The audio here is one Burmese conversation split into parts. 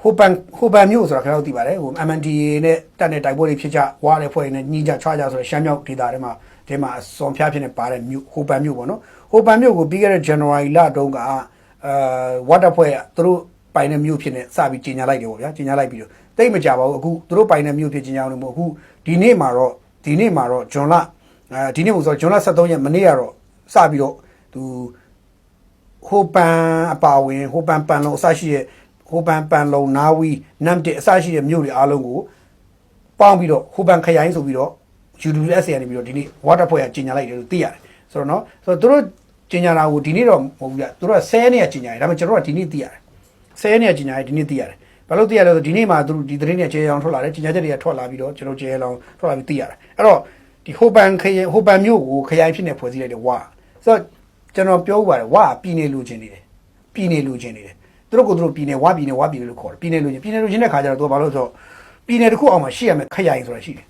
ဟိုပန်မြို့ဆိုတာခင်ဗျားတို့သိပါတယ်ဟို MNDAA နဲ့တက်တဲ့တိုက်ပွဲတွေဖြစ်ကြဝါတဲ့ဖွဲ့နဲ့ညီကြချွားကြဆိုတော့ရှမ်းမြောက်ဒေသတွေမှာစွန်ဖျားဖြစ်နေပါတဲ့မြို့ဟိုပန်မြို့ပေါ့နော်ဟိုပန်မြို့ကိုပြီးခဲ့တဲ့ January လတုန်းကဝါတဲ့ဖွဲ့ကသူတို့ပိုင်တဲ့မြို့ဖြစ်နေစပြီးကြီးညာလိုက်တယ်ပေါ့ဗျာကြီးညာလိုက်ပြီးတော့တိတ်မကြပါဘူးအခုသူတို့ပိုင်တဲ့မြို့ဖြစ်ကြီးညာအောင်လို့မဟုတ်အခုဒီနေ့မှာတော့ဂျွန်လဒီနေ့မို့ဆိုဂျွန်လ23ရက်မနေ့ကတော့စပြီးတော့သူဟိုပန်အပါဝင်ဟိုပန်ပန်လုံးအစရှိရဲ့ဟိုပန်ပန်လုံးနာဝီနမ်တစ်အစရှိတဲ့မြို့တွေအားလုံးကိုပေါင်းပြီးတော့ဟိုပန်ခရိုင်ဆိုပြီးတော့ UWSA ကနေပြီးတော့ဒီနေ့ဝါတာဖွဲ့ကကြီးညာလိုက်တယ်လို့သိရတယ်ဆိုတော့နော်ဆိုတော့သူတို့ကြီးညာတာကိုဒီနေ့တော့မဟုတ်ဘူးပြသူတို့က10ရက်ကြီးညာတယ်ဒါပေမဲ့ကျွန်တော်တို့ကဒီနေ့သိရတယ်10ရက်ကြီးညာတယ်ဒီနေ့သိရတယ်ဘာလို့သိရလဲဆိုဒီနေ့မှာသူတို့ဒီသတင်းတွေကျေအောင်ထွက်လာတယ်ကြီးညာချက်တွေကထွက်လာပြီးတော့ကျွန်တော်ကျေအောင်ထွက်လာပြီးသိရတယ်အဲ့တော့ဒီဟိုပန်မြို့ကိုခရိုင်ဖြစ်နေဖွဲ့စည်းလိုက်တယ်ဝါဆိုတော့ကျွန်တော်ပြောဥပါတယ်ဝါပြည်နေလူချင်းနေတယ်ပြည်နေလူချင်းနေတယ်သူတို့ကသူတို့ပြည်နေဝါပြည်နေလို့ခေါ်တယ်ပြည်နေလူချင်းတဲ့ခါကျတော့သူကဘာလို့ဆိုတော့ပြည်နေတစ်ခုအောင်မှာရှိရမယ်ခရိုင်ဆိုတာရှိတယ်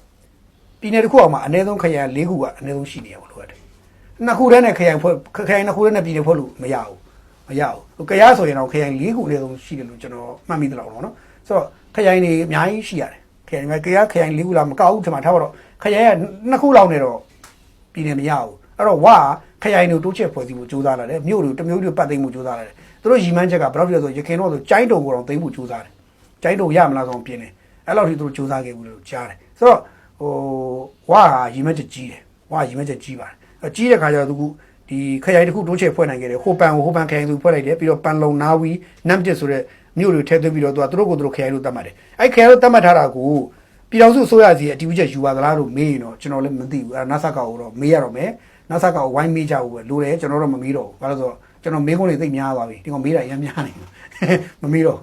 ပြည်နယ်တစ်ခုအောင်မှာအနည်းဆုံးခရိုင်၄ခုကအနည်းဆုံးရှိနေရပါလို့ရတယ်နှစ်ခုတည်းနဲ့ခရိုင်နှစ်ခုတည်းနဲ့ပြည်နယ်ဖွဲ့လို့မရဘူးကြရားဆိုရင်တော့ခရိုင်၄ခုအနည်းဆုံးရှိတယ်လို့ကျွန်တော်မှတ်မိသလောက်တော့နော်ဆိုတော့ခရိုင်တွေအများကြီးရှိရတယ်ခရိုင်ကြရားခရိုင်၄ခုလားမကောက်ဘူးထင်မှာထားပါတော့ခရိုင်ကနှစ်ခုလောက်နေတော့ပြည်နယ်မရဘူးအဲ့တော့ဝါခရိုင်တို့တိုးချက်ဖွဲ့စည်းဖို့ကြိုးစားလာတယ်မြို့တွေတမျိုးတွေပတ်သိမ်းဖို့ကြိုးစားလာတယ်သူတို့ရီမန်းချက်ကဘယ်လောက်ပြည့်ဆိုရခင်တော့ဆိုကျိုင်းတုံကိုတော့သိမ်းဖို့ကြိုးစားတယ်ကျိုင်းတုံရမလားဆိုတော့ပြင်းတယ်အဲ့လောက်ထိသူတို့ကြိုးစားခဲ့ဘူးလို့ကြားတယ်ဆိုတော့ဝါရီမန်းချက်ကြီးတယ်ဝါရီမန်းချက်ကြီးပါတယ်ကြီးတဲ့ခါကျတော့သူဒီခရိုင်တစ်ခုတိုးချက်ဖွဲ့နိုင်ခဲ့တယ်ဟိုပန်ခရိုင်သူဖွဲ့လိုက်တယ်ပြီးတော့ပန်လုံနာဝီနမ်တစ်ဆိုတဲ့မြို့တွေထည့်သွင်းပြီးတော့သူတို့ကိုသူတို့ခရိုင်လို့သတ်မှတ်တယ်အဲ့ခရိုင်လို့သတ်မှတ်ထားတာကိုပြည်တော်စုအစိုးရစီအတီးဝချက်ယူပါသလားလို့မေးရင်တော့ကျွန်တော်လည်းမသိဘူးအဲ့နာဆာကောကိုတော့မေးရတော့မယ်နာဆာကောကိုဝိုင်းမေးကြဘူးပဲလိုတယ်ကျွန်တော်တော့မမေးတော့ဘူးဘာလို့ဆိုတော့ကျွန်တော်မေးခွန်းတွေသိများသွားပြီဒီကောင်မေးတာရမ်းများနေမမေးတော့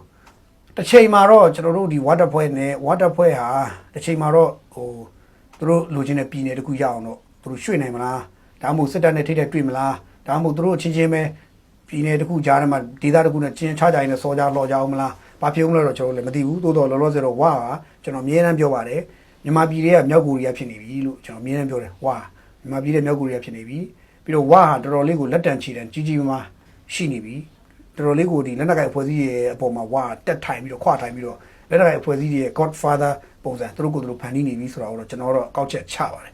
တစ်ချိန်မှာတော့ကျွန်တော်တို့ဒီဝါတာဖွဲဟာတစ်ချိန်မှာတော့ဟိုသူတို့လိုချင်တဲ့ပြည်နယ်တစ်ခုရအောင်တော့သူတို့ရွှေ့နိုင်မလားဒါမှမဟုတ်စစ်တပ်နဲ့ထိတဲ့တွေ့မလားဒါမှမဟုတ်သူတို့ချင်းချင်းပဲပြည်နယ်တစ်ခုကြားထဲမှာဒေသတစ်ခုနဲ့ချင်းချကြရင်လည်းစောကြလော်ကြအောင်မလားဘာဖြစ်ဦးလဲတော့ကျွန်တော်လည်းမသိဘူးတိုးတော့လောလောဆယ်တော့ဝါကကျွန်တော်အမြဲတမ်းပြောပါတယ်မြန်မာပြည်တွေကမြောက်ကိုရီးယားဖြစ်နေပြီလို့ကျွန်တော်အမြဲတမ်းပြောတယ်ဝါမြန်မာပြည်တွေမြောက်ကိုရီးယားဖြစ်နေပြီပြီးတော့ဝါဟာတော်တော်လေးကိုလက်တန်ချီတန်ကြီးမားရှိနေပြီတော်တော်လေးကိုဒီလက်နက်ကိုင်အဖွဲ့အစည်းရဲ့အပေါ်မှာဝါတက်ထိုင်ပြီးတော့ခွာထိုင်ပြီးတော့လက်နက်ကိုင်အဖွဲ့အစည်းရဲ့ Godfather ပုံစံသူတို့ကိုယ်သူတို့ဖန်တီးနေပြီဆိုတော့ကျွန်တော်တော့ကောက်ချက်ချပါတယ်